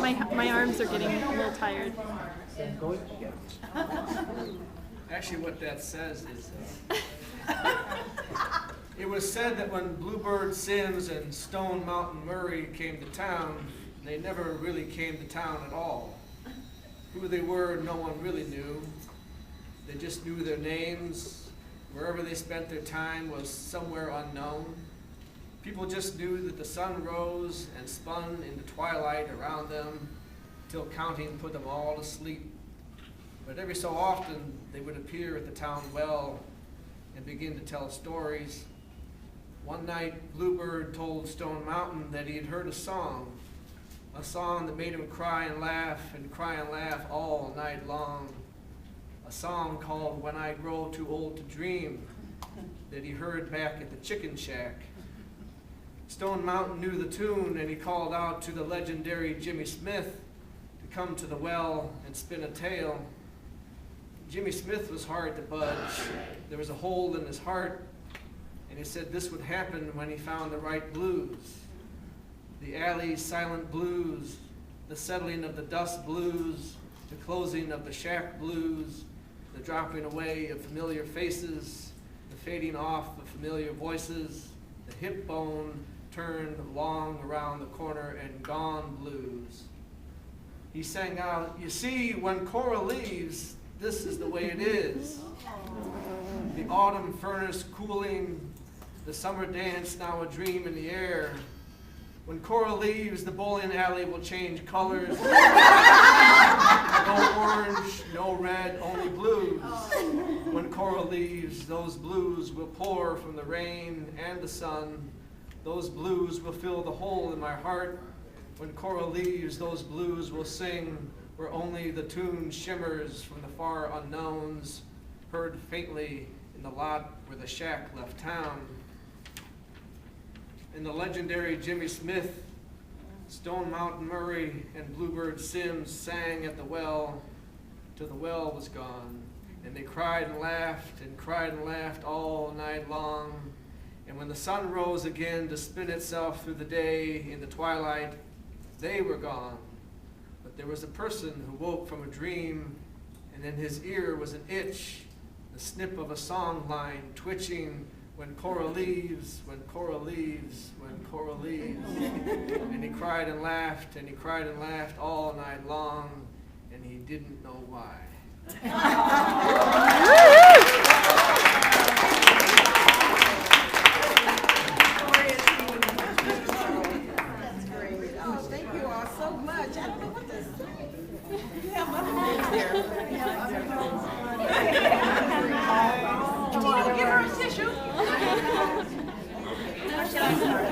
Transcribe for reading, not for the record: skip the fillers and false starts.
My arms are getting a little tired. Actually, what that says is, it was said that when Bluebird Sims and Stone Mountain Murray came to town, they never really came to town at all. Who they were, no one really knew. They just knew their names. Wherever they spent their time was somewhere unknown. People just knew that the sun rose and spun into twilight around them till counting put them all to sleep. But every so often they would appear at the town well and begin to tell stories. One night Bluebird told Stone Mountain that he had heard a song that made him cry and laugh all night long. A song called When I Grow Too Old to Dream that he heard back at the chicken shack. Stone Mountain knew the tune, and he called out to the legendary Jimmy Smith to come to the well and spin a tale. Jimmy Smith was hard to budge. There was a hole in his heart, and he said this would happen when he found the right blues. The alley's silent blues, the settling of the dust blues, the closing of the shack blues, the dropping away of familiar faces, the fading off of familiar voices, the hip bone turned long around the corner and gone blues. He sang out, "You see, when Cora leaves, this is the way it is. The autumn furnace cooling, the summer dance now a dream in the air. When Cora leaves, the bowling alley will change colors. No orange, no red, only blues. When Cora leaves, those blues will pour from the rain and the sun. Those blues will fill the hole in my heart. When Cora leaves, those blues will sing where only the tune shimmers from the far unknowns, heard faintly in the lot where the shack left town." And the legendary Jimmy Smith, Stone Mountain Murray, and Bluebird Sims sang at the well till the well was gone. And they cried and laughed all night long. And when the sun rose again to spin itself through the day in the twilight, they were gone. But there was a person who woke from a dream, and in his ear was an itch, the snip of a song line twitching, "When Cora leaves, when Cora leaves, when Cora leaves." And he cried and laughed all night long, and he didn't know why. That's great. Oh, thank you all so much. I don't know what to say. You have my hands here. Tina, give her a tissue. How shall I start?